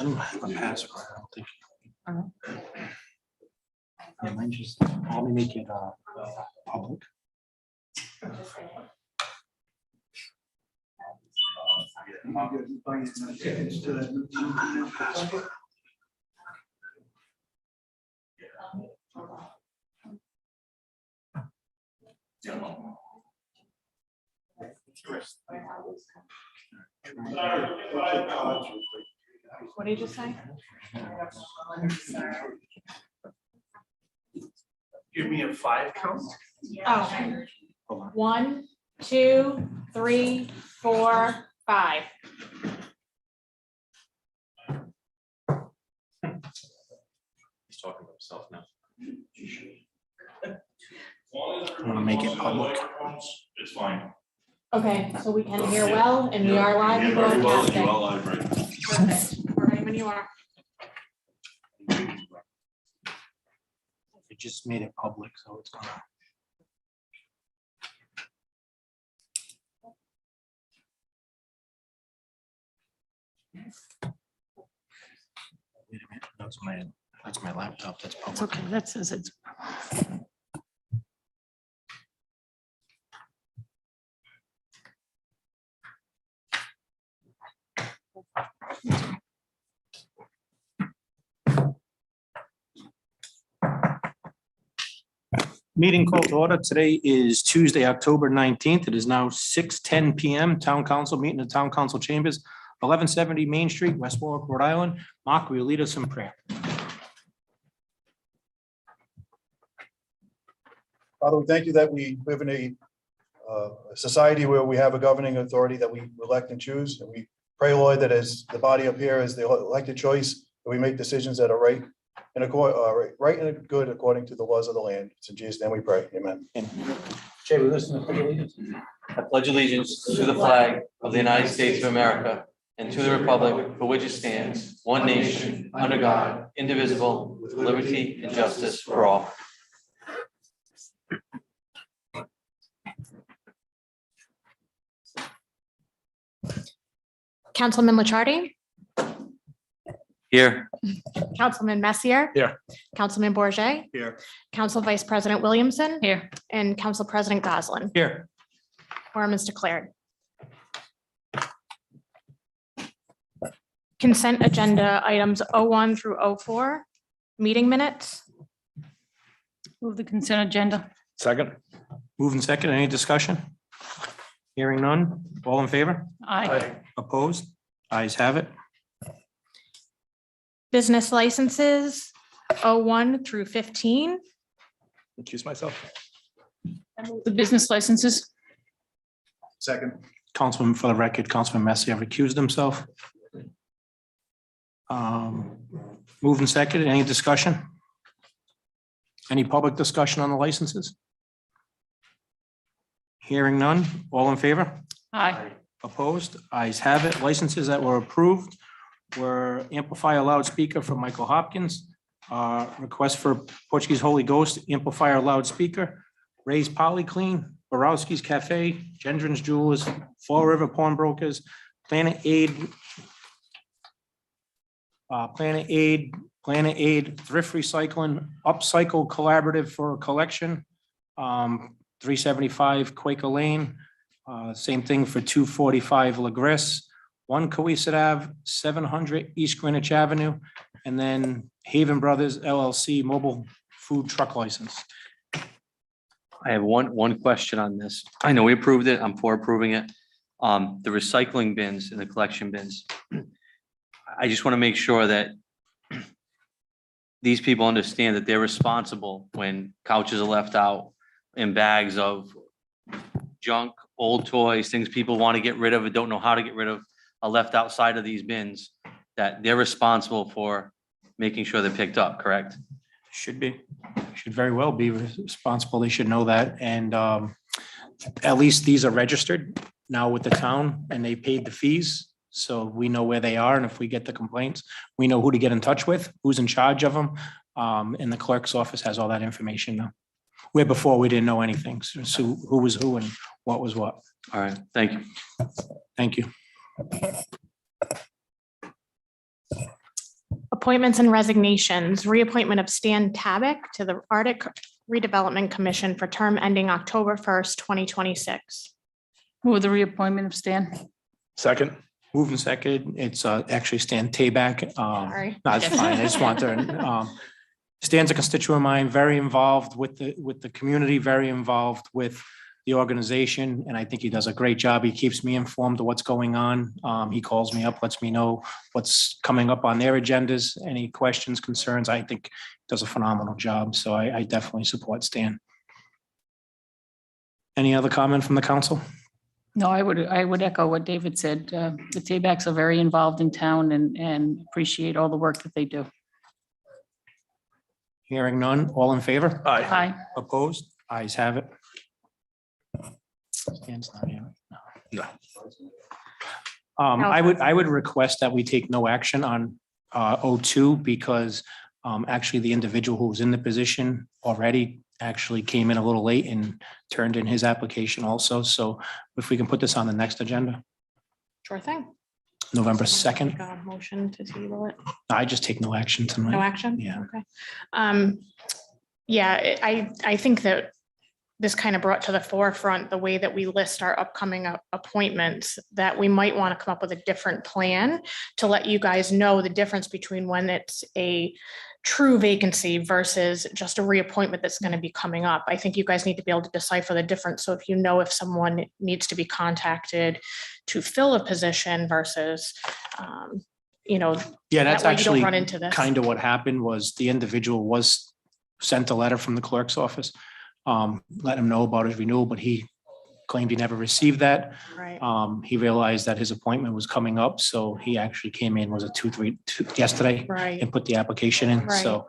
don't have a password. I don't think. Yeah, mine just, let me make it public. What did you just say? Give me a 5 count. Oh, Hold on. 1, 2, 3, 4, 5. He's talking about himself now. I want to make it public. It's fine. Okay, so we can hear well and we are live and You are broadcasting. live, right? Perfect. We're ready when you are. I just made it public, so it's gonna. Wait a minute, that's my laptop, that's public. It's okay, that says it's. Meeting called to order. Today is Tuesday, October 19th. It is now 6:10 PM. Town Council meeting in the Town Council Chambers, 1170 Main Street, West Warwick, Rhode Island. Mark, will you lead us in prayer? Father, we thank you that we live in a society where we have a governing authority that we elect and choose. And we pray, Lord, that as the body up here, as the elected choice, that we make decisions that are right and right and good according to the laws of the land. It's in Jesus' name we pray. Amen. Jay, we listen to the I pledge allegiance to the flag of the United States of America and to the republic for which it stands, one nation, under God, indivisible, with liberty and justice for all. Councilman Licciardi, Here. Councilman Messier. Here. Councilman Bourget, Here. Council Vice President Williamson, Here, and Council President Goslin. Here. Quorum is declared. Consent agenda items 01 through 04, meeting minutes. move the consent agenda. Second. Moving second. Any discussion? Hearing none. All in favor? Aye. Opposed? Ayes have it. Business licenses 01 through 15. Accuse myself. I move the business licenses. Second. Councilman, for the record, Councilman Messier recused himself. Moving second. Any discussion? Any public discussion on the licenses? Hearing none. All in favor? Aye. Opposed? Ayes have it. Licenses that were approved were amplifier loudspeaker from Michael Hopkins. Request for Portuguese Holy Ghost amplifier loudspeaker. Ray's Polyclean, Borowski's Cafe, Gendron's Jewelers, Fall River Pawnbrokers, Planet Aid, Thrift Recycling, Upcycle Collaborative for a collection. 375 Quaker Lane, same thing for 245 Legris, 1 Cohasset Ave, 700 East Greenwich Avenue, and then Haven Brothers LLC mobile food truck license. I have one question on this. I know we approved it. I'm for approving it. The recycling bins and the collection bins. I just want to make sure that these people understand that they're responsible when couches are left out in bags of junk, old toys, things people want to get rid of and don't know how to get rid of, are left outside of these bins, that they're responsible for making sure they're picked up, correct? Should be, should very well be responsible. They should know that. And at least these are registered now with the town and they paid the fees. So we know where they are. And if we get the complaints, we know who to get in touch with, who's in charge of them. And the clerk's office has all that information now. Where before we didn't know anything. So who was who and what was what. All right, thank you. Thank you. Appointments and resignations, reappointment of Stan Tabak to the Arctic Redevelopment Commission for term ending October 1st, 2026. Move the reappointment of Stan. Second. Moving second, it's actually Stan Tabak. Sorry. No, it's fine. I just want to, Stan's a constituent of mine, very involved with the community, very involved with the organization, and I think he does a great job. He keeps me informed of what's going on. He calls me up, lets me know what's coming up on their agendas, any questions, concerns. I think he does a phenomenal job, so I definitely support Stan. Any other comment from the council? No, I would echo what David said. The Taybacks are very involved in town and appreciate all the work that they do. Hearing none, all in favor? Aye. Aye. Opposed? Ayes have it. Stan's not here. No. I would request that we take no action on O2 because actually the individual who was in the position already actually came in a little late and turned in his application also. So if we can put this on the next agenda, Sure thing. November 2nd, Motion to table it. I just take no action No tonight. action? Yeah. Okay. Yeah, I think that this kind of brought to the forefront the way that we list our upcoming appointments, that we might want to come up with a different plan to let you guys know the difference between when it's a true vacancy versus just a reappointment that's going to be coming up. I think you guys need to be able to decipher the difference. So if you know if someone needs to be contacted to fill a position versus, Yeah, that's that way you don't actually run into this. kind of what happened was the individual was sent a letter from the clerk's office, let him know about his renewal, but he claimed he never received that. Right. He realized that his appointment was coming up, so he actually came in, was it 2 yesterday? Right. And put the application in. Right. So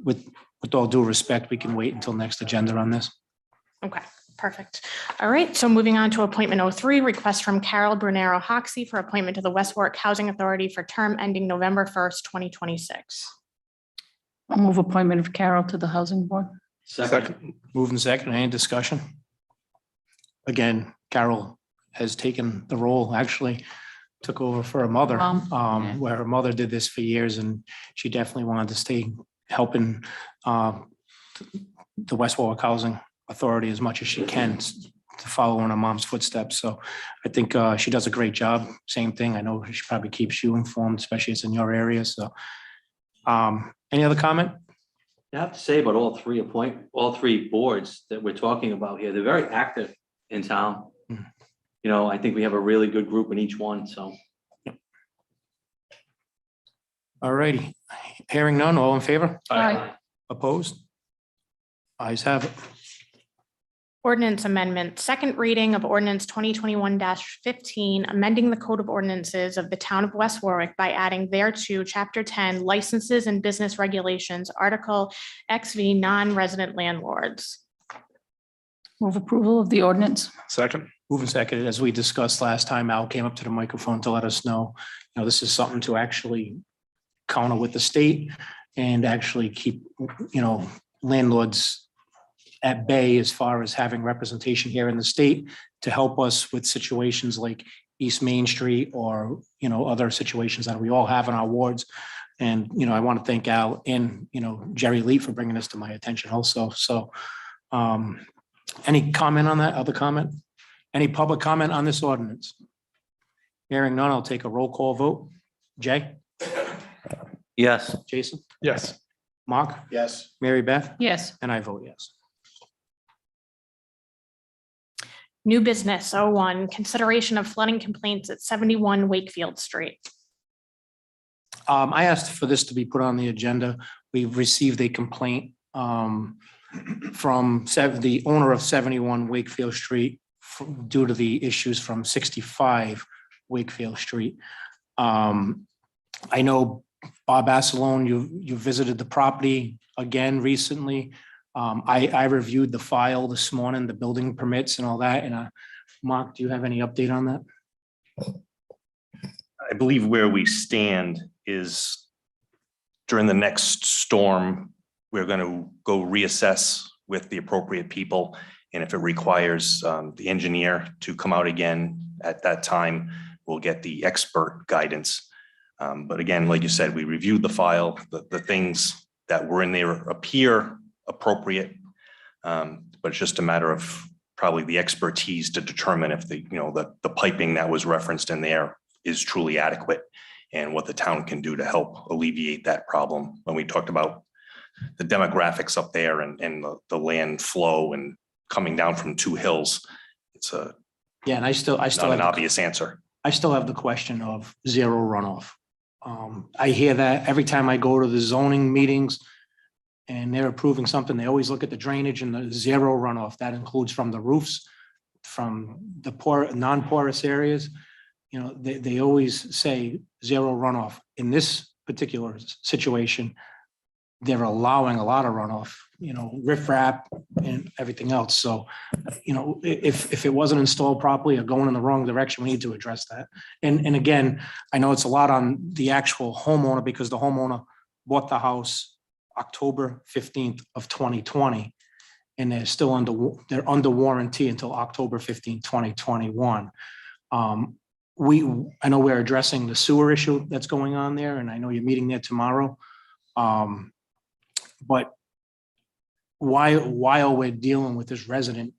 with all due respect, we can wait until next agenda on this. Okay, perfect. All right, so moving on to appointment 03, request from Carol Brunero Hoxie for appointment to the West Warwick Housing Authority for term ending November 1st, 2026. I'll move appointment of Carol to the Housing Board. Second. Moving second, any discussion? Again, Carol has taken the role, actually took over for her mother, Mom. where her mother did this for years, and she definitely wanted to stay helping the West Warwick Housing Authority as much as she can to follow in her mom's footsteps. So I think she does a great job. Same thing. I know she probably keeps you informed, especially it's in your area. So any other comment? I have to say about all three boards that we're talking about here, they're very active in town. Mhm. You know, I think we have a really good group in each one, so. All righty. Hearing none, all in favor? Aye. Opposed? Ayes have it. Ordinance amendment, second reading of ordinance 2021-15, amending the code of ordinances of the town of West Warwick by adding thereto chapter 10 licenses and business regulations, article XV non-resident landlords. Move approval of the ordinance. Second. Moving second, as we discussed last time, Al came up to the microphone to let us know, this is something to actually counter with the state and actually keep, landlords at bay as far as having representation here in the state to help us with situations like East Main Street or, other situations that we all have in our wards. And, I want to thank Al and, Jerry Lee for bringing this to my attention also. So any comment on that? Other comment? Any public comment on this ordinance? Hearing none, I'll take a roll call vote. Jay? Yes. Jason? Yes. Mark? Yes. Mary Beth? Yes. And I vote yes. New business 01, consideration of flooding complaints at 71 Wakefield Street. I asked for this to be put on the agenda. We've received a complaint from the owner of 71 Wakefield Street due to the issues from 65 Wakefield Street. I know Bob Assalone, you visited the property again recently. I reviewed the file this morning, the building permits and all that. And Mark, do you have any update on that? I believe where we stand is during the next storm, we're going to go reassess with the appropriate people. And if it requires the engineer to come out again at that time, we'll get the expert guidance. But again, like you said, we reviewed the file, the things that were in there appear appropriate. But it's just a matter of probably the expertise to determine if the piping that was referenced in there is truly adequate and what the town can do to help alleviate that problem. When we talked about the demographics up there and the land flow and coming down from two hills, it's Yeah, and I still not an have, obvious answer. I still have the question of zero runoff. I hear that every time I go to the zoning meetings and they're approving something, they always look at the drainage and the zero runoff. That includes from the roofs, from the non-porous areas. You know, they always say zero runoff. In this particular situation, they're allowing a lot of runoff, riprap and everything else. So, if it wasn't installed properly or going in the wrong direction, we need to address that. And again, I know it's a lot on the actual homeowner because the homeowner bought the house October 15th of 2020, and they're still under warranty until October 15th, 2021. I know we're addressing the sewer issue that's going on there, and I know you're meeting there tomorrow. But while we're dealing with this resident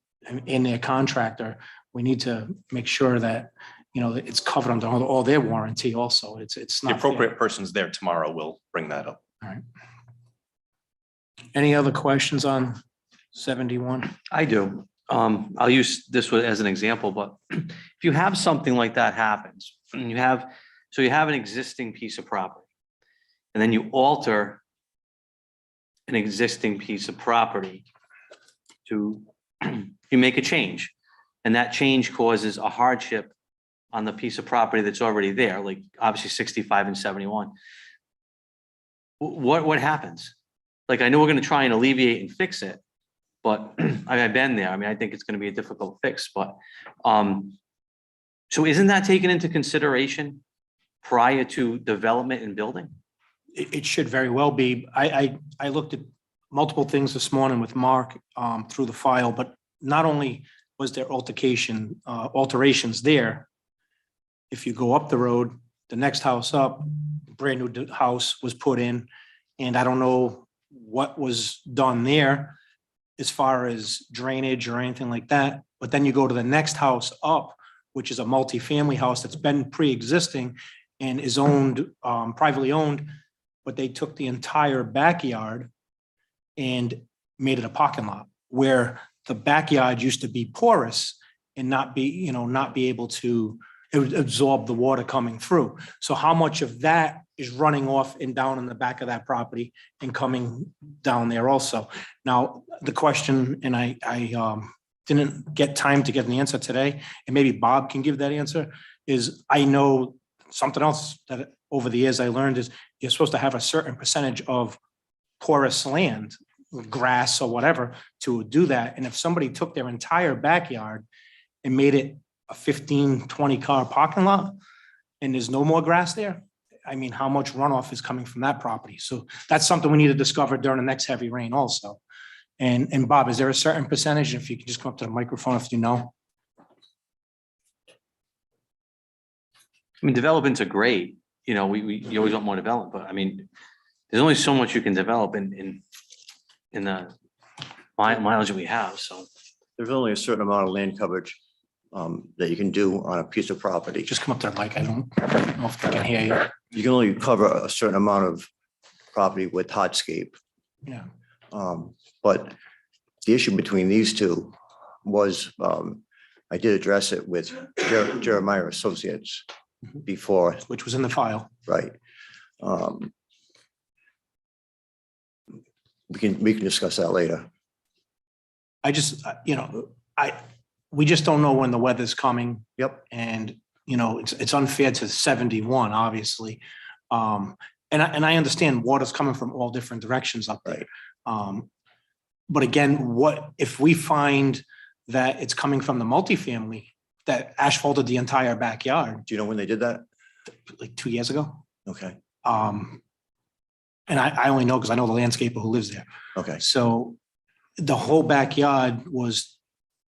and their contractor, we need to make sure that, that it's covered under all their warranty also. It's The not fair. appropriate persons there tomorrow will bring that up. All right. Any other questions on 71? I do. I'll use this one as an example, but if you have something like that happens, and you have an existing piece of property, and then you alter an existing piece of property you make a change, and that change causes a hardship on the piece of property that's already there, like obviously 65 and 71. What happens? Like, I know we're going to try and alleviate and fix it, but I've been there. I mean, I think it's going to be a difficult fix, but so isn't that taken into consideration prior to development and building? It should very well be. I looked at multiple things this morning with Mark through the file, but not only was there alterations there. If you go up the road, the next house up, brand new house was put in, and I don't know what was done there as far as drainage or anything like that. But then you go to the next house up, which is a multifamily house that's been pre-existing and is owned, privately owned, but they took the entire backyard and made it a parking lot where the backyard used to be porous and not be able to absorb the water coming through. So how much of that is running off and down in the back of that property and coming down there also? Now, the question, and I didn't get time to get an answer today, and maybe Bob can give that answer, is I know something else that over the years I learned is you're supposed to have a certain percentage of porous land, grass or whatever, to do that. And if somebody took their entire backyard and made it a 15, 20 car parking lot and there's no more grass there, I mean, how much runoff is coming from that property? So that's something we need to discover during the next heavy rain also. And Bob, is there a certain percentage? If you could just come up to the microphone if you know. I mean, developments are great. You always want more development, but I mean, there's only so much you can develop in the mileage that we have, so. There's only a certain amount of land coverage that you can do on a piece of property. Just come up to the mic. I don't know if I can hear you. You can only cover a certain amount of property with hardscape. Yeah. But the issue between these two was, I did address it with Jeremiah Associates before, Which was in the file. right? We can discuss that later. I just, we just don't know when the weather's coming. Yep. And, it's unfair to 71, obviously. And I understand water's coming from all different directions up there. But again, what if we find that it's coming from the multifamily that asphalted the entire backyard Do you know when they did that? like 2 years ago? Okay, And I only know because I know the landscaper who lives there. okay. So the whole backyard was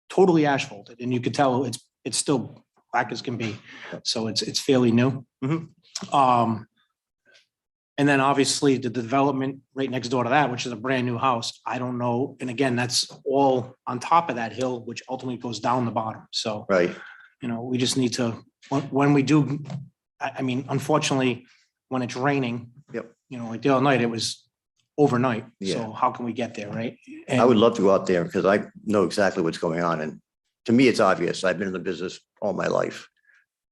totally asphalted, and you could tell it's still black as can be. So it's fairly new. Mhm. And then obviously the development right next door to that, which is a brand new house, I don't know. And again, that's all on top of that hill, which ultimately goes down the bottom. So, Right. you know, we just need to, when we do, I mean, unfortunately, when it's raining. Yep. You know, like the other night, it was overnight. Yeah. So how can we get there, right? I would love to go out there because I know exactly what's going on. And to me, it's obvious. I've been in the business all my life,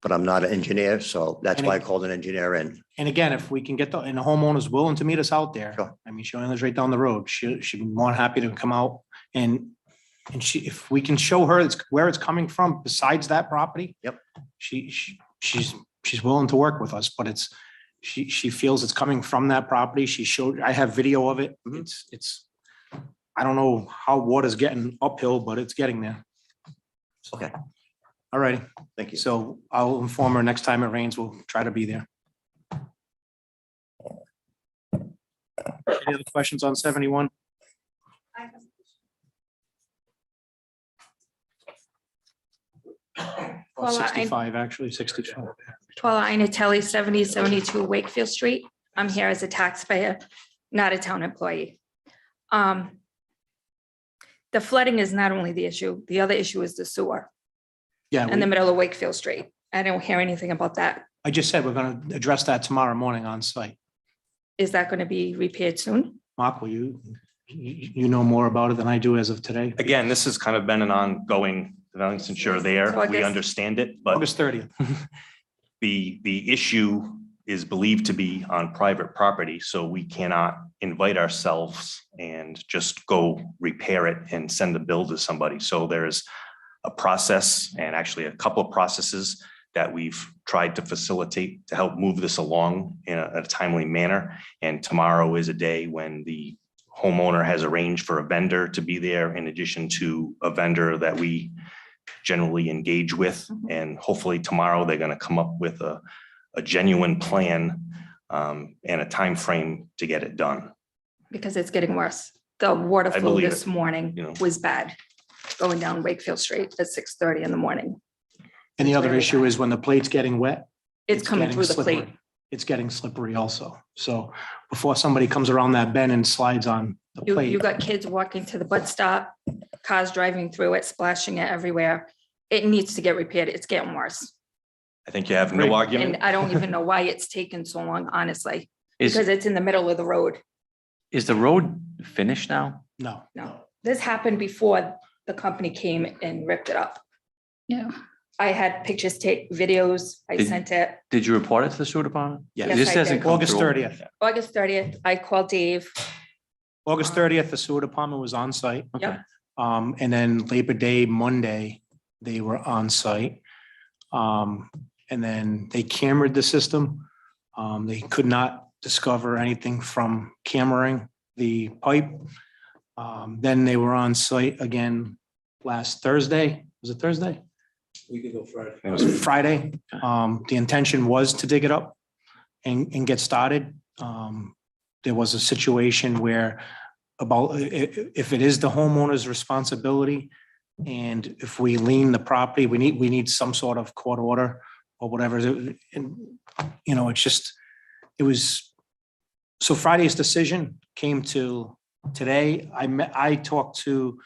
but I'm not an engineer. So that's And why I it- called an engineer in. And again, if we can get and the homeowner's willing to meet us out there. Sure. I mean, she only lives right down the road. She'd be more than happy to come out and if we can show her where it's coming from besides that property. Yep. She's willing to work with us, but she feels it's coming from that property. I have video of it. Mhm. It's, I don't know how water's getting uphill, but it's getting there. Okay. All righty. Thank you. So I'll inform her next time it rains, we'll try to be there. Any other questions on 71? Or Well, 65, actually, 65. Paula Inatelli, 7072 Wakefield Street. I'm here as a taxpayer, not a town employee. The flooding is not only the issue, the other issue is the sewer Yeah, in the middle of Wakefield Street. I don't hear anything about that. I just said we're going to address that tomorrow morning on site. Is that going to be repaired soon? Mark, will you know more about it than I do as of today? Again, this has kind of been an ongoing development since you're there. So I We guess- understand it, but August 30th. the issue is believed to be on private property, so we cannot invite ourselves and just go repair it and send the bill to somebody. So there's a process and actually a couple of processes that we've tried to facilitate to help move this along in a timely manner. And tomorrow is a day when the homeowner has arranged for a vendor to be there in addition to a vendor that we generally engage with. And hopefully tomorrow they're going to come up with a genuine plan and a time frame to get it done. Because it's getting worse. The water I flow believe this it, morning you know. was bad, going down Wakefield Street at 6:30 in the morning. And the other Really issue bad. is when the plate's getting wet. It's coming getting through the slippery. plate. It's getting slippery also. So before somebody comes around that bend and slides on the You plate. got kids walking to the bus stop, cars driving through it, splashing it everywhere. It needs to get repaired. It's getting worse. I think you have Great. no argument. And I don't even know why it's taken so long, honestly, Is, because it's in the middle of the road. is the road finished now? No, No, this happened before the company came and ripped it up. Yeah. I had pictures, videos, I Did- sent it. Did you report it to the sewer department? Yes. Yes, This I hasn't did. come August through. 30th. August 30th, I called Dave. August 30th, the sewer department was on site. Yep. And then Labor Day, Monday, they were on site. And then they cameraed the system. They could not discover anything from cameraing the pipe. Then they were on site again last Thursday. Was it Thursday? It was Friday. The intention was to dig it up and get started. There was a situation where if it is the homeowner's responsibility and if we lien the property, we need some sort of court order or whatever. And, you know, so Friday's decision came to today. I talked to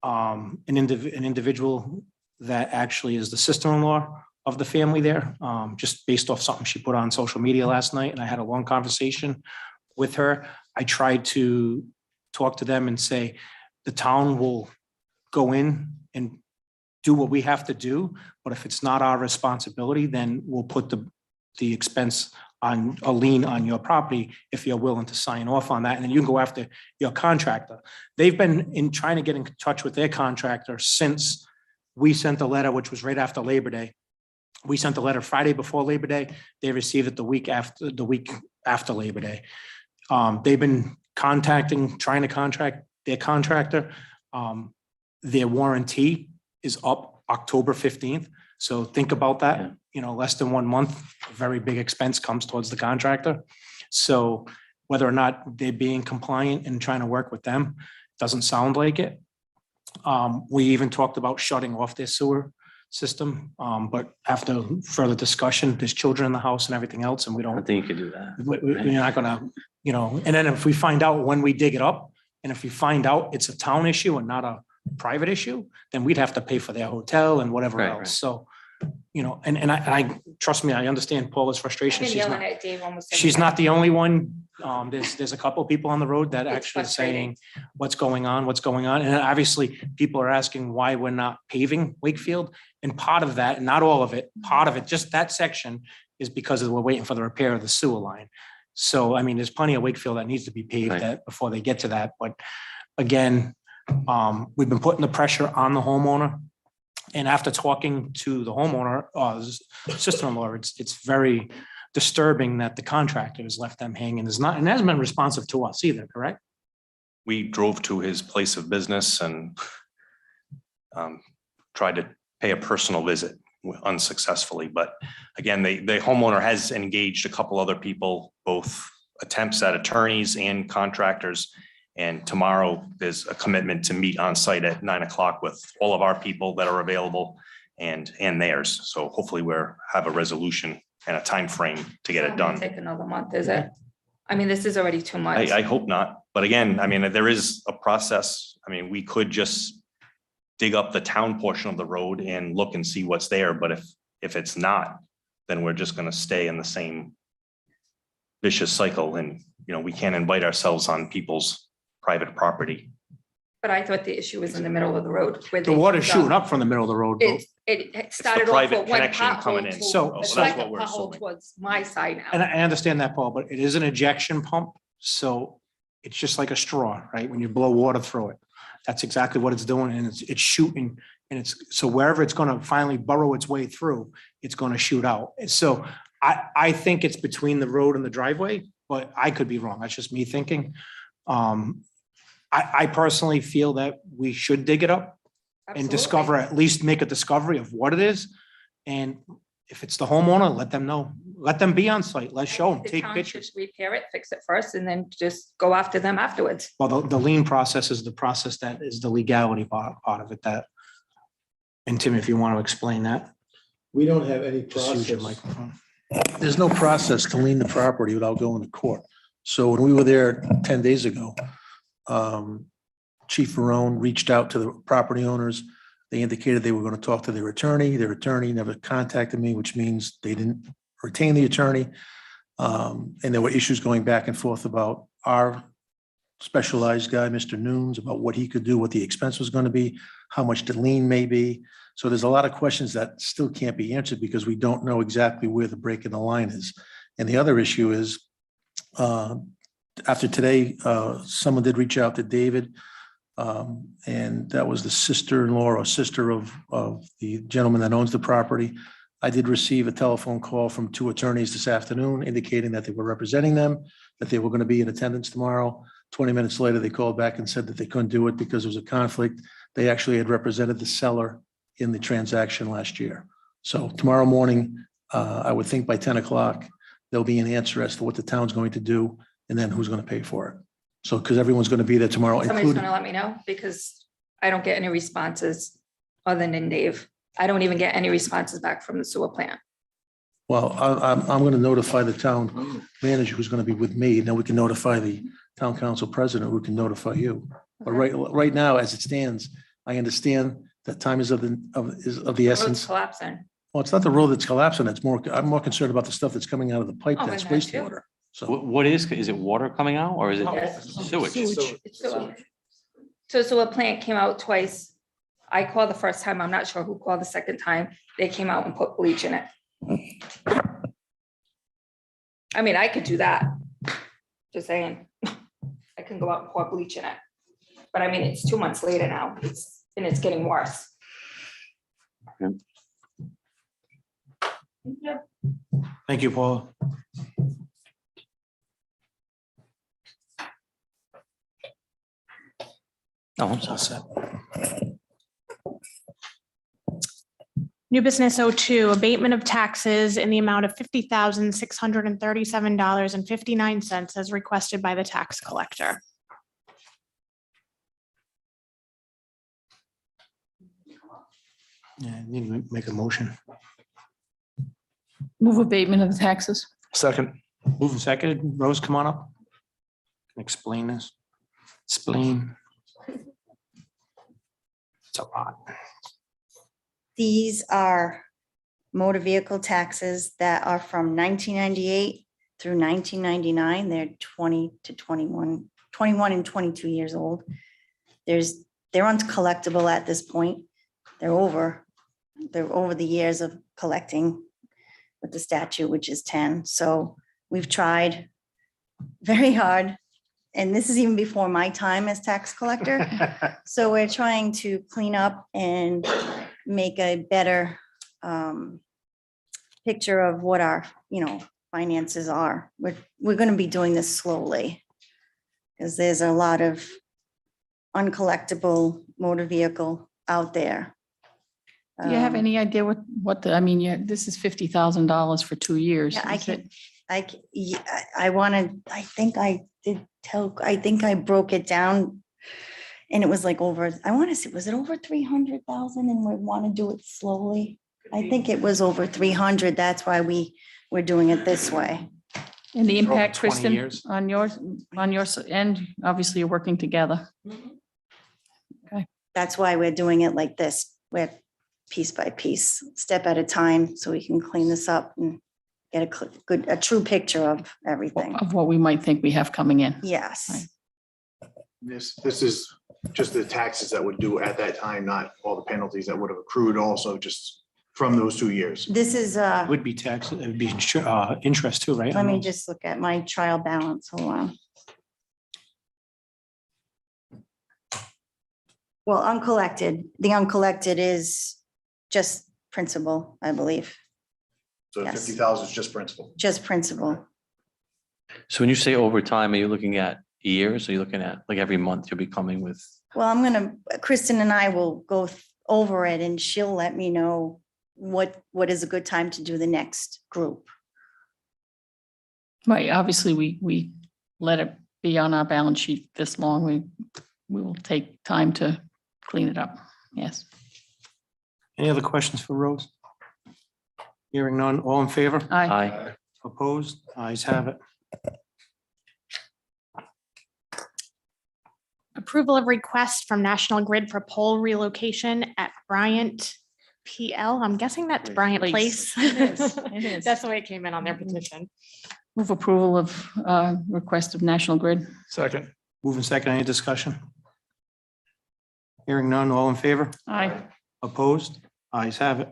an individual that actually is the sister-in-law of the family there, just based off something she put on social media last night. And I had a long conversation with her. I tried to talk to them and say, the town will go in and do what we have to do. But if it's not our responsibility, then we'll put the expense on a lien on your property if you're willing to sign off on that. And then you can go after your contractor. They've been trying to get in touch with their contractor since we sent the letter, which was right after Labor Day. We sent the letter Friday before Labor Day. They received it the week after Labor Day. They've been trying to contract their contractor. Their warranty is up October 15th. So think about that. Yeah. You know, less than 1 month, a very big expense comes towards the contractor. So whether or not they're being compliant and trying to work with them, doesn't sound like it. We even talked about shutting off their sewer system. But after further discussion, there's children in the house and everything else, and we I don't, think you could do that. we're not gonna, and then if we find out when we dig it up, and if we find out it's a town issue and not a private issue, then we'd have to pay for their hotel and whatever Right, else. right. So, and I, trust me, I understand Paula's frustration. Been She's not, yelling at Dave almost. every she's day. not the only one. There's a couple of people on the road that It's actually are frustrating. saying, what's going on? And obviously, people are asking why we're not paving Wakefield. And part of that, not all of it, part of it, just that section is because we're waiting for the repair of the sewer line. So, I mean, there's plenty of Wakefield that needs to be paved Right. that before they get to that. But again, we've been putting the pressure on the homeowner. And after talking to the homeowner, sister-in-law, it's very disturbing that the contractor has left them hanging. And hasn't been responsive to us either, correct? We drove to his place of business and tried to pay a personal visit unsuccessfully. But again, the homeowner has engaged a couple other people, both attempts at attorneys and contractors. And tomorrow there's a commitment to meet on site at 9 o'clock with all of our people that are available and theirs. So hopefully have a resolution and a time frame to get it It's not gonna done. Take another month, is it? I mean, this is already 2 months. I hope not. But again, I mean, there is a process. I mean, we could just dig up the town portion of the road and look and see what's there. But if it's not, then we're just going to stay in the same vicious cycle. And, we can't invite ourselves on people's private property. But I thought the issue was in the middle of the road. where The they water's dumped. shooting up from the middle of the road. It started off private with one connection coming pothole. in. to So the that's second what we're pothole assuming. towards my side And now. I understand that, Paul, but it is an ejection pump. So it's just like a straw, right? When you blow water through it. That's exactly what it's doing. And it's shooting. And so wherever it's going to finally burrow its way through, it's going to shoot out. And so I think it's between the road and the driveway, but I could be wrong. That's just me thinking. I personally feel that we should dig it up and discover, at least make a discovery of what it is. And if it's the homeowner, let them know, let them be on site, let's show them, The take town should pictures. Repair it, fix it first, and then just go after them afterwards. Well, the lien process is the process that is the legality part of it that. And Tim, if you want to explain that, We don't have any just use your process. microphone. There's no process to lien the property without going to court. So when we were there 10 days ago, Chief Varone reached out to the property owners. They indicated they were going to talk to their attorney. Their attorney never contacted me, which means they didn't retain the attorney. And there were issues going back and forth about our specialized guy, Mr. Nunes, about what he could do, what the expense was going to be, how much the lien may be. So there's a lot of questions that still can't be answered because we don't know exactly where the break in the line is. And the other issue is, after today, someone did reach out to David. And that was the sister-in-law or sister of the gentleman that owns the property. I did receive a telephone call from 2 attorneys this afternoon indicating that they were representing them, that they were going to be in attendance tomorrow. 20 minutes later, they called back and said that they couldn't do it because there was a conflict. They actually had represented the seller in the transaction last year. So tomorrow morning, I would think by 10 o'clock, there'll be an answer as to what the town's going to do and then who's going to pay for it. So, because everyone's going to be there tomorrow, Somebody's including. gonna let me know, because I don't get any responses other than Dave. I don't even get any responses back from the sewer plant. Well, I'm going to notify the town manager who's going to be with me. Then we can notify the town council president who can notify you. But right now, as it stands, I understand that time is of the Road's essence. collapsing. Well, it's not the road that's collapsing. I'm more concerned about the stuff that's coming out of the pipe Oh, that's and that too. wastewater. So What is it water coming out or is it Yes. sewage? It's sewer. So the sewer plant came out twice. I called the first time. I'm not sure who called the second time. They came out and put bleach in it. I mean, I could do that. Just saying. I can go out and pour bleach in it. But I mean, it's 2 months later now. It's getting worse. Yeah. Thank you, Paula. Oh, I'm All sorry. set. New business 02, abatement of taxes in the amount of $50,637.59 as requested by the tax collector. Yeah, need to make a motion. Move abatement of the taxes. Second. Moving seconded. Rose, come on up. Explain this. Explain. It's a lot. These are motor vehicle taxes that are from 1998 through 1999. They're 20 to 21, 21 and 22 years old. They're uncollectible at this point. They're over the years of collecting with the statute, which is 10. So we've tried very hard. And this is even before my time as tax collector. So we're trying to clean up and make a better picture of what our, finances are. We're going to be doing this slowly because there's a lot of uncollectible motor vehicle out there. Do you have any idea this is $50,000 for 2 years. Yeah, Is it- I think I broke it down and it was like over, I want to say, was it over 300,000 and we want to do it slowly? I think it was over 300. That's why we're doing it this way. And the For over impact, 20 Kristen, years. on your end, obviously you're working together. That's why we're doing it like this. We're piece by piece, step at a time, so we can clean this up and get a true picture of everything. Of what we might think we have coming in. Yes. This is just the taxes that would due at that time, not all the penalties that would have accrued also just from those 2 years. This is, It would be tax, it would be interest too, right? let me just look at my trial balance. Hold on. Well, the uncollected is just principal, I believe, So Yes. 50,000 is just principal. just principal. So when you say overtime, are you looking at years? Are you looking at like every month you'll be coming with? Well, Kristen and I will go over it and she'll let me know what is a good time to do the next group. Right, obviously, we let it be on our balance sheet this long. We will take time to clean it up. Yes. Any other questions for Rose? Hearing none, all in favor? Aye. Aye. Opposed? Ayes have it. Approval of request from National Grid for pole relocation at Bryant PL. I'm guessing that's Bryant Place. It is. It is. That's the way it came in on their petition. Move approval of request of National Grid. Second. Moving second, any discussion? Hearing none, all in favor? Aye. Opposed? Ayes have it.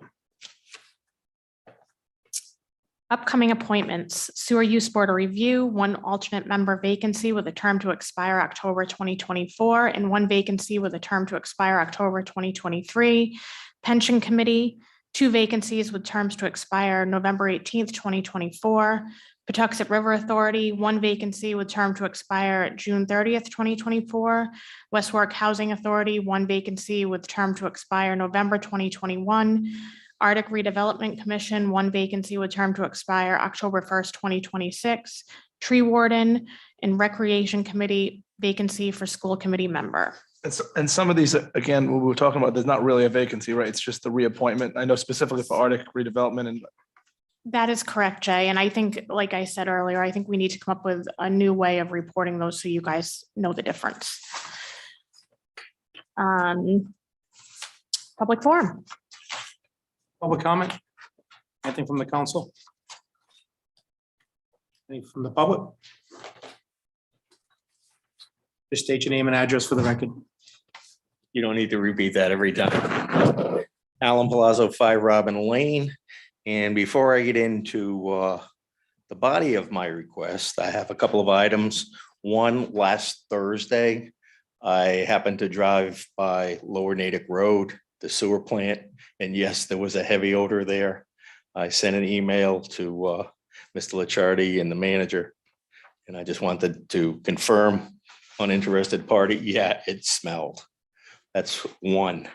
Upcoming appointments, Sewer Use Board of Review, one alternate member vacancy with a term to expire October 2024, and one vacancy with a term to expire October 2023. Pension Committee, two vacancies with terms to expire November 18th, 2024. Patuxent River Authority, one vacancy with term to expire June 30th, 2024. West Warwick Housing Authority, one vacancy with term to expire November 2021. Arctic Redevelopment Commission, one vacancy with term to expire October 1st, 2026. Tree Warden and Recreation Committee, vacancy for school committee member. And some of these, again, what we were talking about, there's not really a vacancy, right? It's just the reappointment. I know specifically for Arctic redevelopment and That is correct, Jay. And I think, like I said earlier, I think we need to come up with a new way of reporting those so you guys know the difference. Public forum. Public comment? Anything from the council? Anything from the public? Just state your name and address for the record. You don't need to repeat that every time. Alan Palazzo, 5 Robin Lane. And before I get into the body of my request, I have a couple of items. One, last Thursday, I happened to drive by Lower Natick Road, the sewer plant, and yes, there was a heavy odor there. I sent an email to Mr. Licciardi and the manager, and I just wanted to confirm, uninterested party, yeah, it smelled. That's one.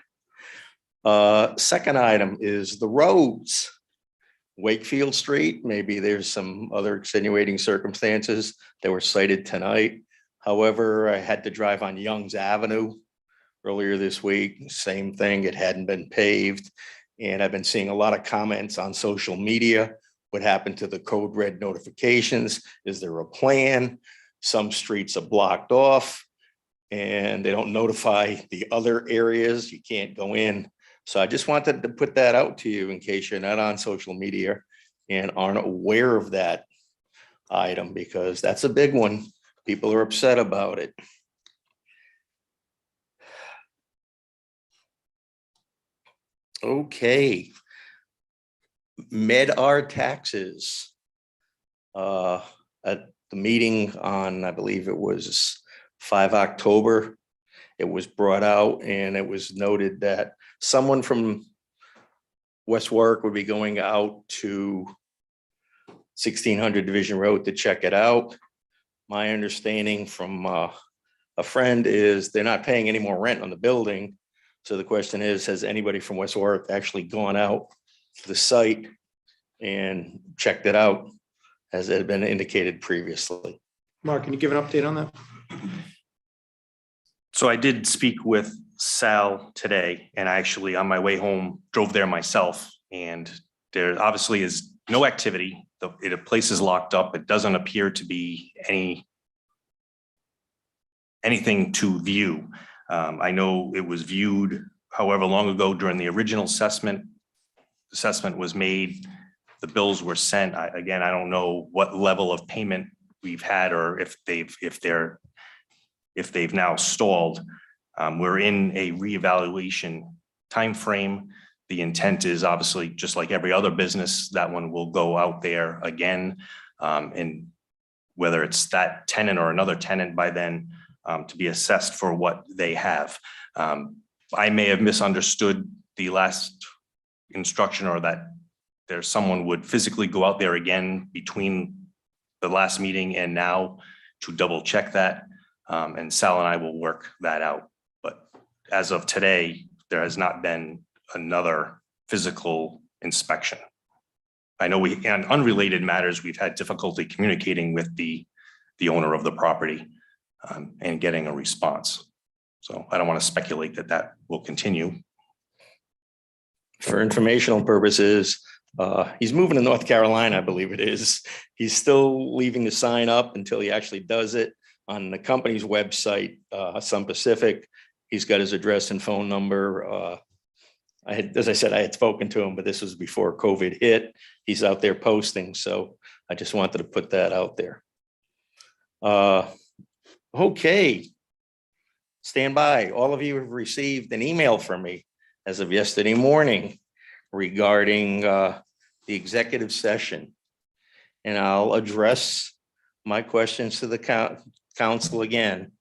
Second item is the roads. Wakefield Street, maybe there's some other extenuating circumstances that were cited tonight. However, I had to drive on Young's Avenue earlier this week. Same thing, it hadn't been paved. And I've been seeing a lot of comments on social media. What happened to the code red notifications? Is there a plan? Some streets are blocked off and they don't notify the other areas. You can't go in. So I just wanted to put that out to you in case you're not on social media and aren't aware of that item, because that's a big one. People are upset about it. Okay. Med-R taxes. At the meeting on, I believe it was 5 October, it was brought out and it was noted that someone from West Warwick would be going out to 1600 Division Road to check it out. My understanding from a friend is they're not paying any more rent on the building. So the question is, has anybody from West Warwick actually gone out to the site and checked it out, as it had been indicated previously? Mark, can you give an update on that? So I did speak with Sal today, and I actually, on my way home, drove there myself, and there obviously is no activity. The place is locked up. It doesn't appear to be anything to view. I know it was viewed however long ago during the original assessment. Assessment was made, the bills were sent. Again, I don't know what level of payment we've had, or if they've now stalled. We're in a reevaluation timeframe. The intent is obviously, just like every other business, that one will go out there again. And whether it's that tenant or another tenant by then, to be assessed for what they have. I may have misunderstood the last instruction, or that there's someone would physically go out there again between the last meeting and now to double check that. And Sal and I will work that out. But as of today, there has not been another physical inspection. I know on unrelated matters, we've had difficulty communicating with the owner of the property and getting a response. So I don't want to speculate that will continue. For informational purposes, he's moving to North Carolina, I believe it is. He's still leaving the sign up until he actually does it. On the company's website, Sun Pacific, he's got his address and phone number. As I said, I had spoken to him, but this was before COVID hit. He's out there posting, so I just wanted to put that out there. Okay. Stand by. All of you have received an email from me as of yesterday morning regarding the executive session. And I'll address my questions to the council again.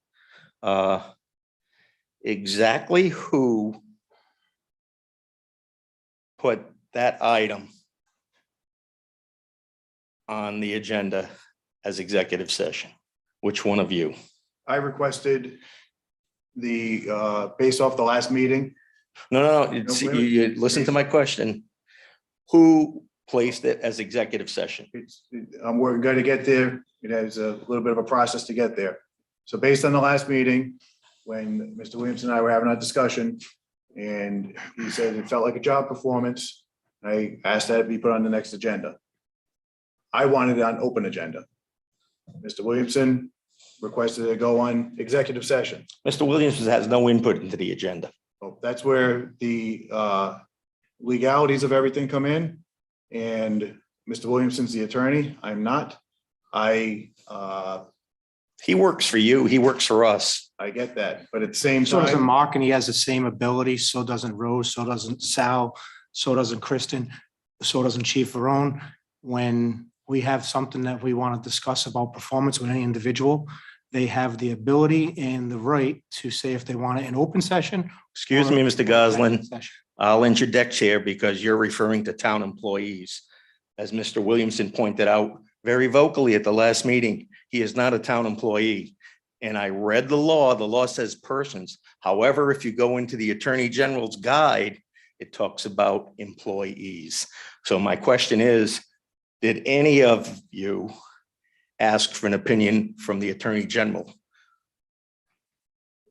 Exactly who put that item on the agenda as executive session? Which one of you? I requested based off the last meeting. No. You listen to my question. Who placed it as executive session? We're going to get there. It has a little bit of a process to get there. So based on the last meeting, when Mr. Williamson and I were having our discussion, and he said it felt like a job performance, I asked that it be put on the next agenda. I wanted it on open agenda. Mr. Williamson requested it go on executive session. Mr. Williams has no input into the agenda. Well, that's where the legalities of everything come in. And Mr. Williamson's the attorney. I'm not. He works for you. He works for us. I get that, but at the same So doesn't time, Mark, and he has the same ability. So doesn't Rose, so doesn't Sal, so doesn't Kristen, so doesn't Chief Varone. When we have something that we want to discuss about performance with any individual, they have the ability and the right to say if they want it in open session. Excuse me, Mr. Goslin. I'll interject here because you're referring to town employees. As Mr. Williamson pointed out very vocally at the last meeting, he is not a town employee. And I read the law says persons. However, if you go into the Attorney General's guide, it talks about employees. So my question is, did any of you ask for an opinion from the Attorney General?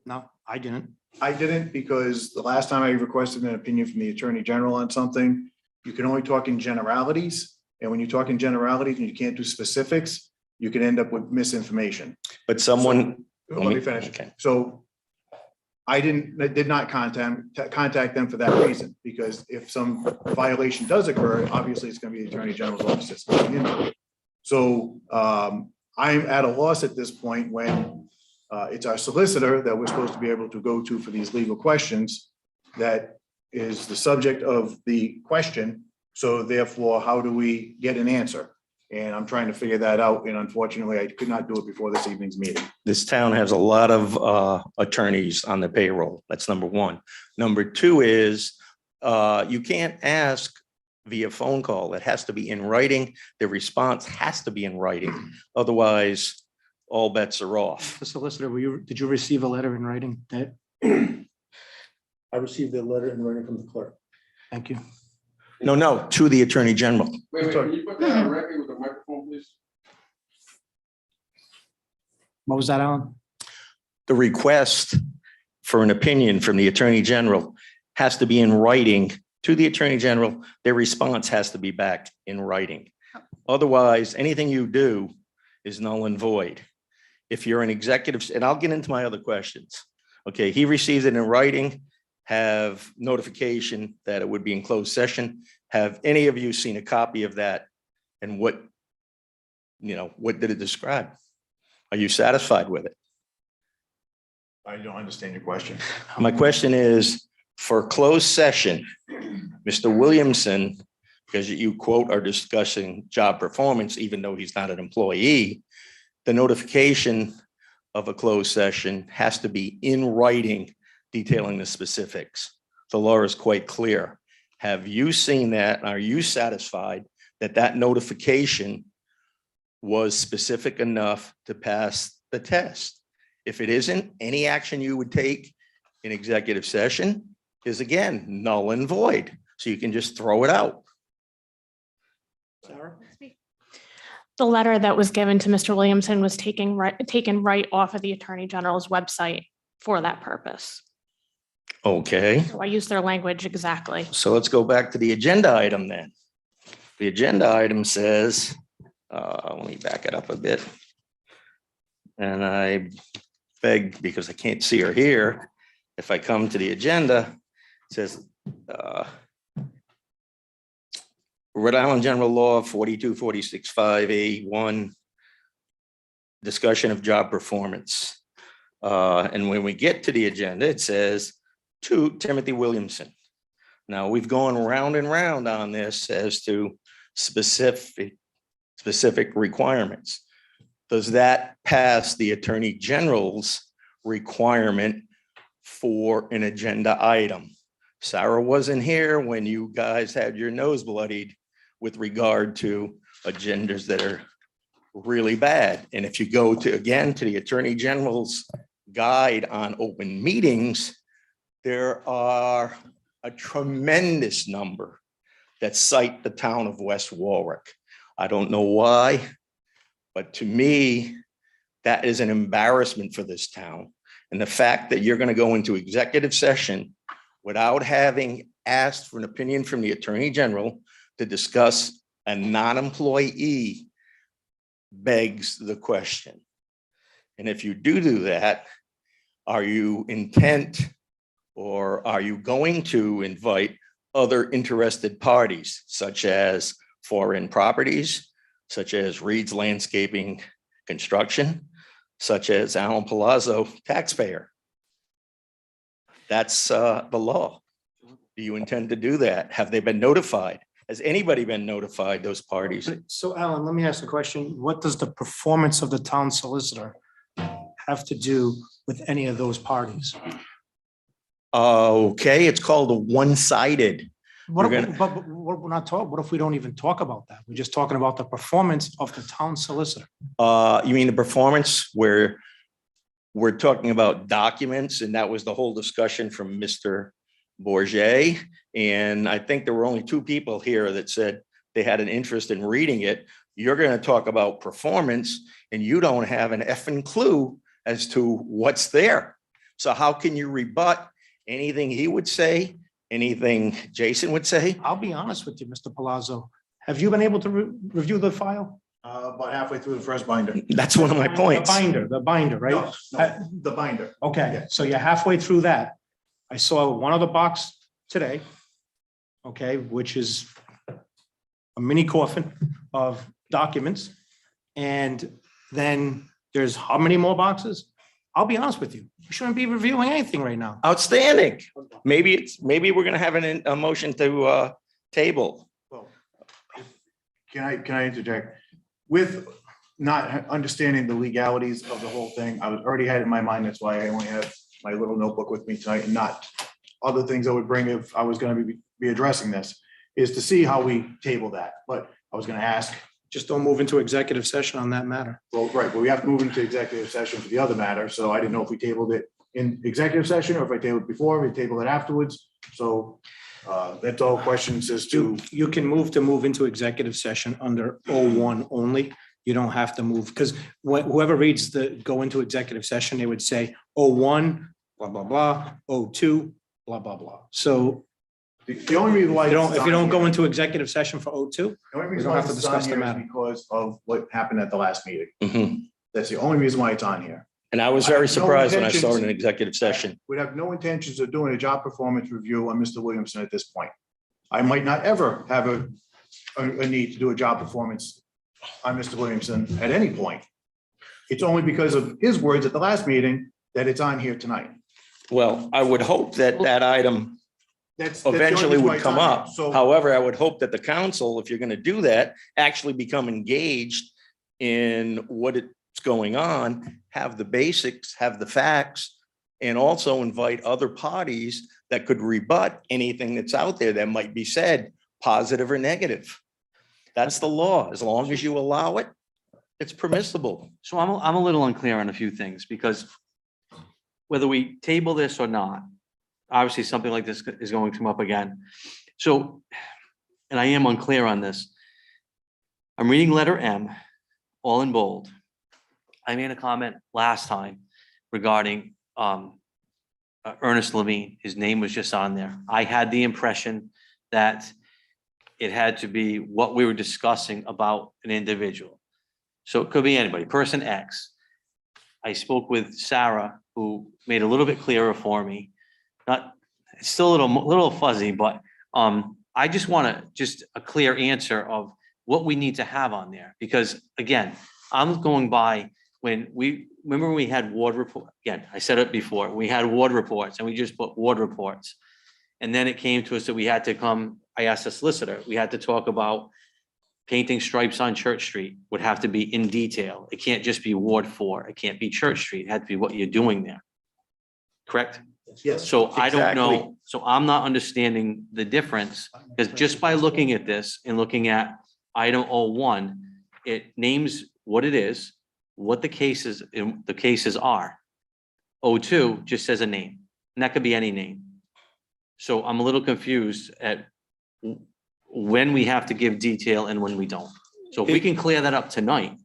No, I didn't. I didn't because the last time I requested an opinion from the Attorney General on something, you can only talk in generalities. And when you talk in generalities and you can't do specifics, you can end up with misinformation. But someone. Let me finish. Okay. So I did not contact them for that reason, because if some violation does occur, obviously it's going to be the Attorney General's office that's going into it. So I'm at a loss at this point when it's our solicitor that we're supposed to be able to go to for these legal questions that is the subject of the question. So therefore, how do we get an answer? And I'm trying to figure that out. And unfortunately, I could not do it before this evening's meeting. This town has a lot of attorneys on the payroll. That's number one. Number two is you can't ask via phone call. It has to be in writing. The response has to be in writing. Otherwise, all bets are off. The solicitor, did you receive a letter in writing? I received a letter in writing from the clerk. Thank you. No, to the Attorney General. Wait, can you put that on record with the microphone, please? What was that, Alan? The request for an opinion from the Attorney General has to be in writing to the Attorney General. Their response has to be back in writing. Otherwise, anything you do is null and void. If you're an executive, and I'll get into my other questions. Okay, he receives it in writing, have notification that it would be in closed session. Have any of you seen a copy of that? And what did it describe? Are you satisfied with it? I don't understand your question. My question is, for closed session, Mr. Williamson, because you quote are discussing job performance, even though he's not an employee, the notification of a closed session has to be in writing detailing the specifics. The law is quite clear. Have you seen that? Are you satisfied that that notification was specific enough to pass the test? If it isn't, any action you would take in executive session is again null and void. So you can just throw it out. Sarah? The letter that was given to Mr. Williamson was taken right off of the Attorney General's website for that purpose. Okay. So I used their language exactly. So let's go back to the agenda item then. The agenda item says, let me back it up a bit. And I beg, because I can't see her here, if I come to the agenda, it says, Rhode Island General Law 42465A1, discussion of job performance. And when we get to the agenda, it says to Timothy Williamson. Now, we've gone round and round on this as to specific requirements. Does that pass the Attorney General's requirement for an agenda item? Sarah wasn't here when you guys had your nose bloodied with regard to agendas that are really bad. And if you go to, again, to the Attorney General's guide on open meetings, there are a tremendous number that cite the town of West Warwick. I don't know why, but to me, that is an embarrassment for this town. And the fact that you're going to go into executive session without having asked for an opinion from the Attorney General to discuss a non-employee begs the question. And if you do that, are you intent or are you going to invite other interested parties, such as foreign properties, such as Reed's Landscaping Construction, such as Alan Palazzo, taxpayer? That's the law. Do you intend to do that? Have they been notified? Has anybody been notified, those parties? So Alan, let me ask the question. What does the performance of the town solicitor have to do with any of those parties? Okay, it's called a one-sided. What We're if, but we're not talking, what if we don't even talk about that? We're just talking about the performance of the town solicitor. You mean the performance where we're talking about documents, and that was the whole discussion from Mr. Bourget. And I think there were only two people here that said they had an interest in reading it. You're going to talk about performance and you don't have an effing clue as to what's there. So how can you rebut anything he would say, anything Jason would say? I'll be honest with you, Mr. Palazzo. Have you been able to review the file? About halfway through the first binder. That's one of my points. The binder, right? No, the binder. Okay, so you're halfway through that. I saw one other box today, okay, which is a mini coffin of documents. And then there's how many more boxes? I'll be honest with you, you shouldn't be reviewing anything right now. Outstanding. Maybe we're gonna have a motion to table. Well, can I interject? With not understanding the legalities of the whole thing, I was already had it in my mind. That's why I only have my little notebook with me tonight and not other things I would bring if I was gonna be addressing this, is to see how we table that. But I was gonna ask, Just don't move into executive session on that matter. well, right, but we have to move into executive session for the other matter. So I didn't know if we tabled it in executive session or if I tabled it before, we tabled it afterwards. So that's all questions as to. You can move into executive session under 01 only. You don't have to move, because whoever reads go into executive session, they would say 01, blah, blah, blah, 02, blah, blah, blah. So The only reason why. if you don't go into executive session for 02, The only we reason don't why have to it's on discuss the here is matter. because of what happened at the last meeting. Mhm. That's the only reason why it's on here. And I was I very have no surprised when I saw it intentions- in executive session. We'd have no intentions of doing a job performance review on Mr. Williamson at this point. I might not ever have a need to do a job performance on Mr. Williamson at any point. It's only because of his words at the last meeting that it's on here tonight. Well, I would hope that that item That's the only eventually reason why would it's come on here. up. So. However, I would hope that the council, if you're going to do that, actually become engaged in what it's going on, have the basics, have the facts, and also invite other parties that could rebut anything that's out there that might be said, positive or negative. That's the law. As long as you allow it, it's permissible. So I'm a little unclear on a few things, because whether we table this or not, obviously something like this is going to come up again. So, and I am unclear on this. I'm reading letter M, all in bold. I made a comment last time regarding Ernest Levine. His name was just on there. I had the impression that it had to be what we were discussing about an individual. So it could be anybody, person X. I spoke with Sarah, who made it a little bit clearer for me. It's still a little fuzzy, but I just want a clear answer of what we need to have on there. Because again, I'm going by remember we had ward report, again, I said it before, we had ward reports and we just put ward reports. And then it came to us that we had to come, I asked the solicitor, we had to talk about painting stripes on Church Street would have to be in detail. It can't just be Ward 4. It can't be Church Street. It had to be what you're doing there. Correct? Yes. So I don't Exactly. know. So I'm not understanding the difference, because just by looking at this and looking at item 01, it names what it is, what the cases are. 02 just says a name, and that could be any name. So I'm a little confused at when we have to give detail and when we don't. So if we can clear that up tonight,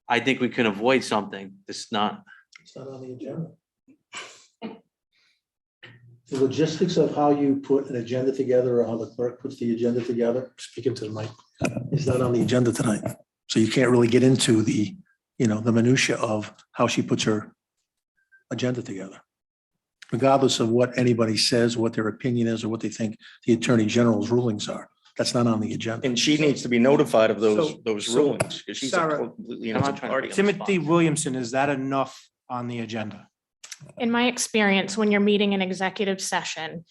I think we can avoid something that's not. It's not on the agenda. The logistics of how you put an agenda together or how the clerk puts the agenda together, speaking to the mic, is not on the agenda tonight. So you can't really get into the minutia of how she puts her agenda together. Regardless of what anybody says, what their opinion is, or what they think the Attorney General's rulings are. That's not on the agenda. And she needs to be notified of those So, rulings, because she's a Sarah, completely I'm not innocent trying to party. put you on the Timothy spot. Williamson, is that enough on the agenda? In my experience, when you're meeting in executive session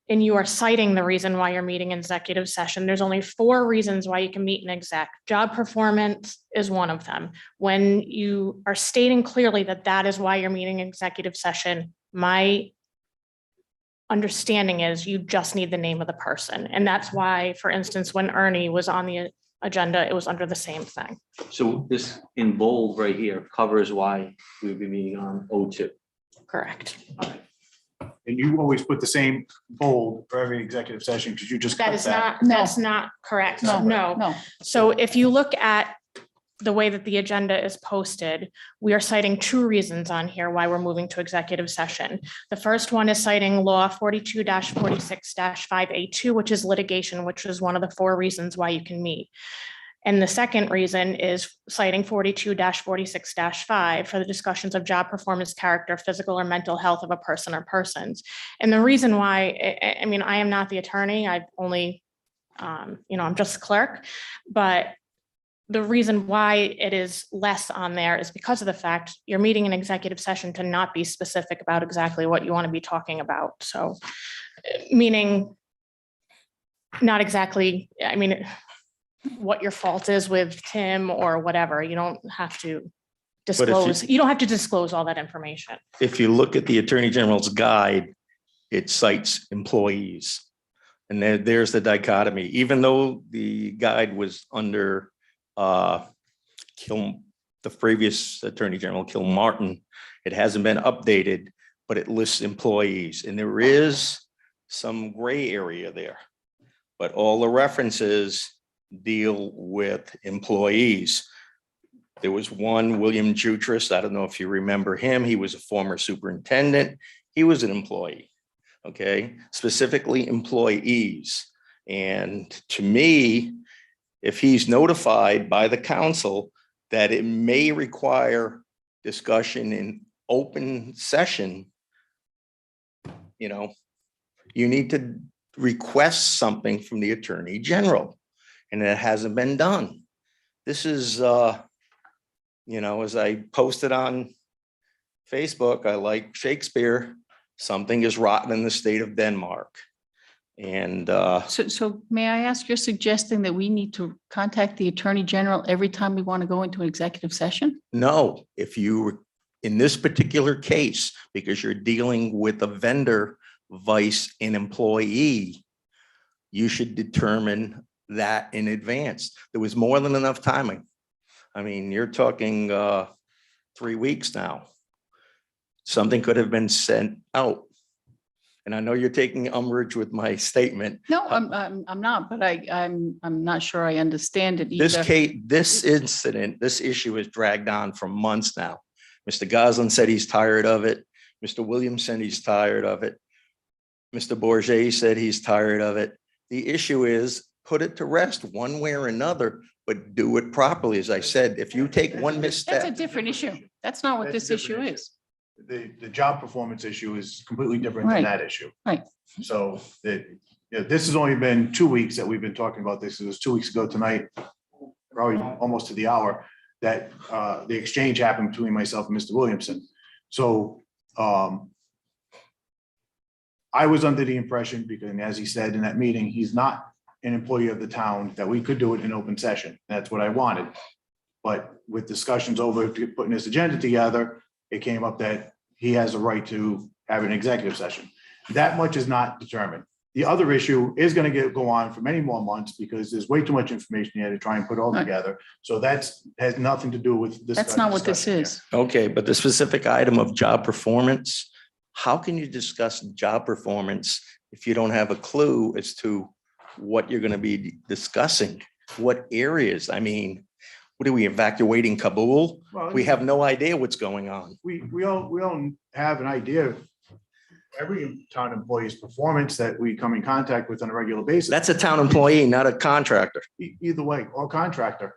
and you are citing the reason why you're meeting in executive session, there's only 4 reasons why you can meet in exec. Job performance is one of them. When you are stating clearly that that is why you're meeting in executive session, my understanding is you just need the name of the person. And that's why, for instance, when Ernie was on the agenda, it was under the same thing. So this in bold right here covers why we would be meeting on 02. Correct. And you always put the same bold for every executive session because you just. That cut is that. not, that's not correct. No. No. So if you look at the way that the agenda is posted, we are citing two reasons on here why we're moving to executive session. The first one is citing law 42-46-5A2, which is litigation, which is one of the four reasons why you can meet. And the second reason is citing 42-46-5 for the discussions of job performance, character, physical or mental health of a person or persons. And the reason why, I mean, I am not the attorney. I've only, I'm just a clerk, but the reason why it is less on there is because of the fact you're meeting an executive session to not be specific about exactly what you want to be talking about. So, meaning not exactly, I mean, what your fault is with Tim or whatever. You don't have to disclose, you don't have to disclose all that information. If you look at the Attorney General's guide, it cites employees. And there's the dichotomy. Even though the guide was under the previous Attorney General, Kilmartin, it hasn't been updated, but it lists employees. And there is some gray area there. But all the references deal with employees. There was one, William Jutras, I don't know if you remember him. He was a former superintendent. He was an employee, okay? Specifically employees. And to me, if he's notified by the council that it may require discussion in open session, you need to request something from the Attorney General. And it hasn't been done. This is, as I posted on Facebook, I like Shakespeare, something is rotten in the state of Denmark. And So may I ask, you're suggesting that we need to contact the Attorney General every time we want to go into an executive session? no, if you, in this particular case, because you're dealing with a vendor, vice, and employee, you should determine that in advance. There was more than enough timing. I mean, you're talking 3 weeks now. Something could have been sent out. And I know you're taking umbrage with my statement. No, I'm not, but I'm not sure I understand it either. This incident, this issue is dragged on for months now. Mr. Goslin said he's tired of it. Mr. Williams said he's tired of it. Mr. Bourget said he's tired of it. The issue is put it to rest one way or another, but do it properly. As I said, if you take one That's a misstep, different issue. That's not what That's this a issue different is. The job performance issue is completely different than Right. that issue. Right. So this has only been 2 weeks that we've been talking about this. It was 2 weeks ago tonight, probably almost to the hour, that the exchange happened between myself and Mr. Williamson. So I was under the impression, because as he said in that meeting, he's not an employee of the town, that we could do it in open session. That's what I wanted. But with discussions over putting this agenda together, it came up that he has a right to have an executive session. That much is not determined. The other issue is going to go on for many more months because there's way too much information here to try and put all Right. together. So has nothing to do with this. That's not what this discussion is. okay, but the specific item of job performance, how can you discuss job performance if you don't have a clue as to what you're going to be discussing? What areas? I mean, what are we evacuating Kabul? Well, We have no idea what's going on. We all have an idea of every town employee's performance that we come in contact with on a regular basis. That's a town employee, not a contractor. Either way, or contractor,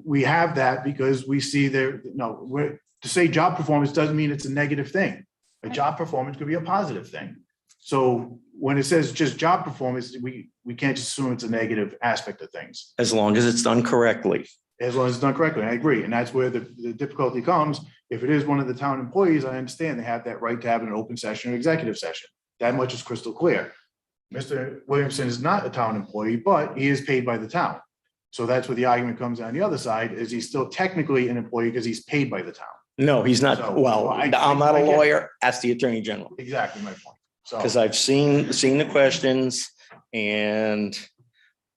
we have that because we see to say job performance doesn't mean it's a negative thing. A job performance could be a positive thing. So when it says just job performance, we can't just assume it's a negative aspect of things. As long as it's done correctly. As long as it's done correctly, I agree. And that's where the difficulty comes. If it is one of the town employees, I understand they have that right to have an open session or executive session. That much is crystal clear. Mr. Williamson is not a town employee, but he is paid by the town. So that's where the argument comes on the other side, is he's still technically an employee because he's paid by the town. No, he's not. So, Well, I I'm not a get it. lawyer. Ask the Attorney General. Exactly my point. So. Because I've seen the questions and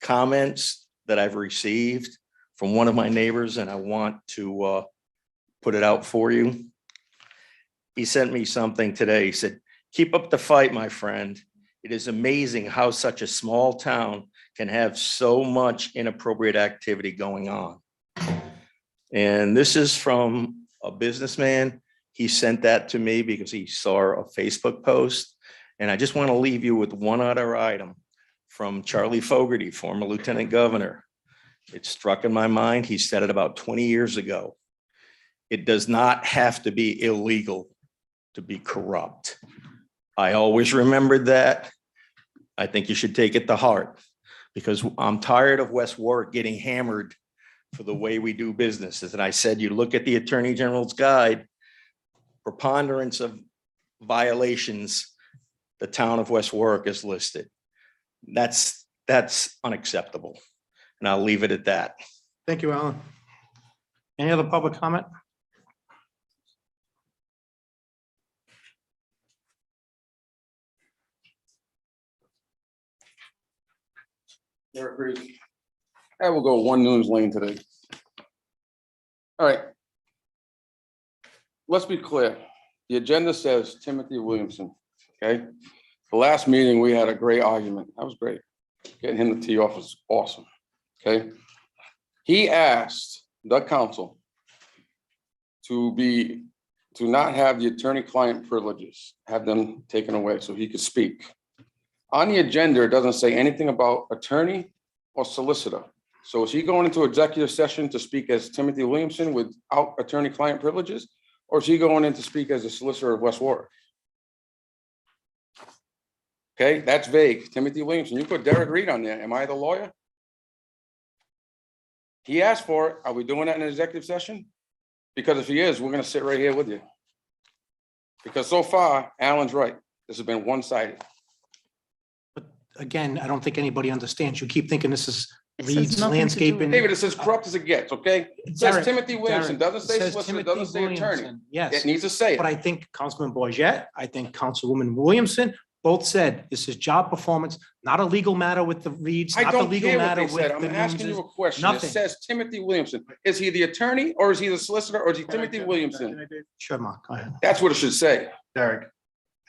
comments that I've received from one of my neighbors, and I want to put it out for you. He sent me something today. He said, "Keep up the fight, my friend. It is amazing how such a small town can have so much inappropriate activity going on." And this is from a businessman. He sent that to me because he saw a Facebook post. And I just want to leave you with one other item from Charlie Fogarty, former Lieutenant Governor. It struck in my mind. He said it about 20 years ago. It does not have to be illegal to be corrupt. I always remembered that. I think you should take it to heart because I'm tired of West Warwick getting hammered for the way we do businesses. And I said, you look at the Attorney General's guide, preponderance of violations, the town of West Warwick is listed. That's unacceptable. And I'll leave it at that. Thank you, Alan. Any other public comment? Eric Reed. I will go one news lane today. All right. Let's be clear. The agenda says Timothy Williamson, okay? The last meeting, we had a great argument. That was great. Getting him to tee off was awesome, okay? He asked the council to not have the attorney-client privileges, have them taken away so he could speak. On the agenda, it doesn't say anything about attorney or solicitor. So is he going into executive session to speak as Timothy Williamson without attorney-client privileges? Or is he going in to speak as a solicitor of West Warwick? Okay, that's vague. Timothy Williamson, you put Derek Reed on there. Am I the lawyer? He asked for it. Are we doing that in an executive session? Because if he is, we're gonna sit right here with you. Because so far, Alan's right. This has been one-sided. Again, I don't think anybody understands. You keep thinking this is It says Reed's nothing to do with landscaping. David, it's as corrupt as it gets, okay? It says Derek, Timothy Williamson, Derek, doesn't say says solicitor, Timothy doesn't say attorney. Williamson. Yes, It needs to say but it. I think Councilman Bourget, I think Councilwoman Williamson both said this is job performance, not a legal matter with the Reeds, I not the don't legal care what matter they with said. the I'm asking you Nunezes. a question. It Nothing. says Timothy Williamson. Is he the attorney or is he the solicitor or is he Timothy Williamson? Sure, Mark, go ahead. That's what it should say. Derek,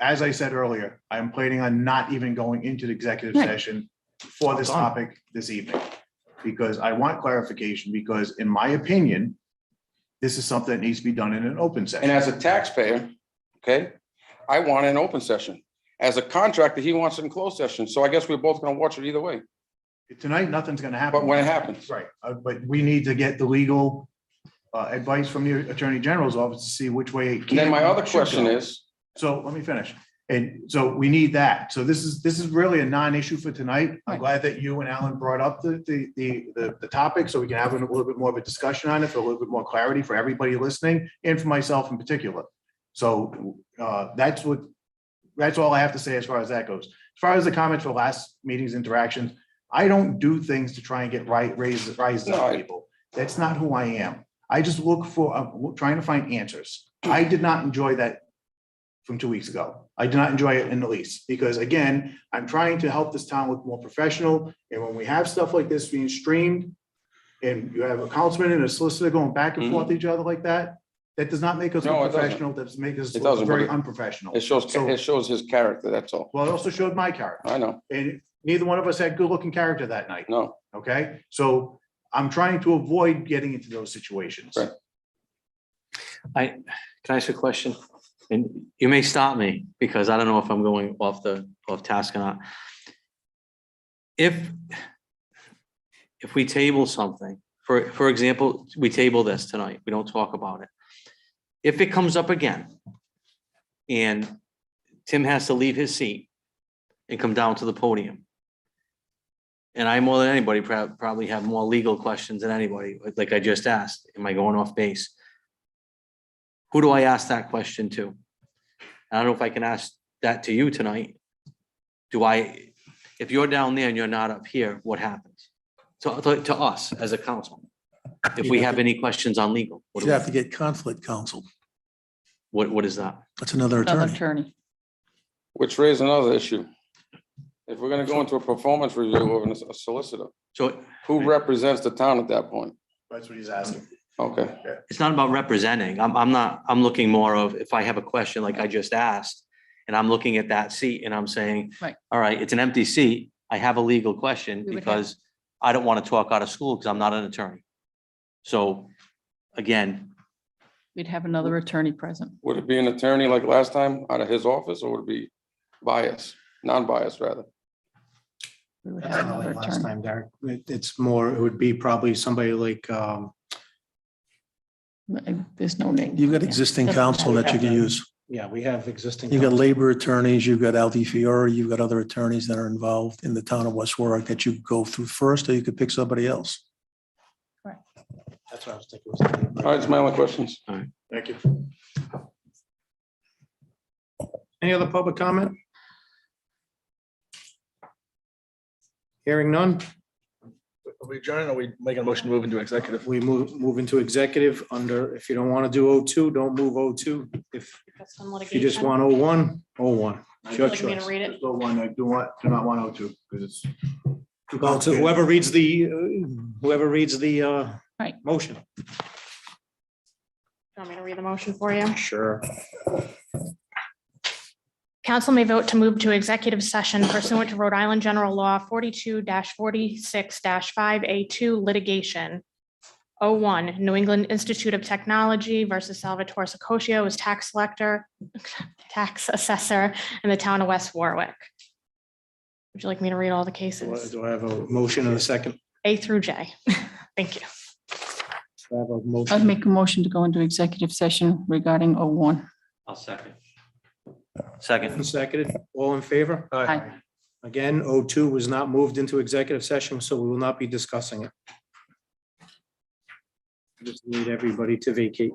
as I said earlier, I am planning on not even going into the executive Right. session for this topic this evening. Because I want clarification, because in my opinion, this is something that needs to be done in an open session. And as a taxpayer, okay, I want an open session. As a contractor, he wants it in closed session. So I guess we're both gonna watch it either way. Tonight, nothing's gonna happen. But when it happens. Right, but we need to get the legal advice from the Attorney General's office to see which way. it And then my can- other should question go. is, So let me finish. And so we need that. So this is really a non-issue for tonight. I'm Right. glad that you and Alan brought up the topic so we can have a little bit more of a discussion on it for a little bit more clarity for everybody listening and for myself in particular. So that's all I have to say as far as that goes. As far as the comments for last meeting's interactions, I don't do things to try and get rises No, up people. That's not who I am. I just look for, I'm trying to find answers. I did not enjoy that from 2 weeks ago. I did not enjoy it in the least, because again, I'm trying to help this town look more professional. And when we have stuff like this being streamed, and you have a councilman and a solicitor going back and forth each other like that, that does not make us No, it doesn't. unprofessional, that does make us It doesn't, very but unprofessional. it shows So- his character, that's all. Well, it also showed my character, I know, and neither one of us had good-looking character that night, no. okay? So I'm trying to avoid getting into those situations. Right. Can I ask you a question? And you may stop me because I don't know if I'm going off task or not. If we table something, for example, we table this tonight, we don't talk about it. If it comes up again and Tim has to leave his seat and come down to the podium, and I more than anybody probably have more legal questions than anybody, like I just asked, am I going off base? Who do I ask that question to? I don't know if I can ask that to you tonight. If you're down there and you're not up here, what happens? To us as a council, if we have any questions on legal, what do You we have to get conflict counsel. what is that? That's another Another attorney. attorney. Which raises another issue. If we're gonna go into a performance review of a solicitor, So who represents the town at that point? That's what he's asking. Okay, it's not about representing. I'm looking more of if I have a question like I just asked, and I'm looking at that seat and I'm saying, Right. all right, it's an empty seat. I have a legal question We would have- because I don't want to talk out of school because I'm not an attorney. So again, We'd have another attorney present. Would it be an attorney like last time out of his office, or would it be biased, non-biased rather? We would That's have not another like last attorney. time, Derek. It's more, it would be probably somebody like, There's no name. You've got existing counsel that you can use. yeah, we have existing. You've got counsel. labor attorneys, you've got Aldi Fiore, you've got other attorneys that are involved in the town of West Warwick that you go through first, or you could pick somebody else. That's what I was thinking. All right, that's my only questions. Thank you. Any other public comment? Hearing none, Are we adjourning or are we making a motion to move into executive? we move into executive under, if you don't want to do O2, don't move O2. If you just want O1, O1. It's your Like me to choice. read it? Still one, I do not want to, because it's. too Well, to complicated. whoever reads the Right. motion. Want me to read the motion for you? Sure. Council may vote to move to executive session pursuant to Rhode Island General Law 42-46-5A2 litigation. 01, New England Institute of Technology versus Salvatore Secoshio as tax collector, tax assessor in the town of West Warwick. Would you like me to read all the cases? Do I have a motion and a second? A through J. Thank you. Do I have a I'd motion? make a motion to go into executive session regarding 01. I'll second. Second. Seconded, all in favor? Aye. Again, O2 was not moved into executive session, so we will not be discussing it. Just need everybody to vacate.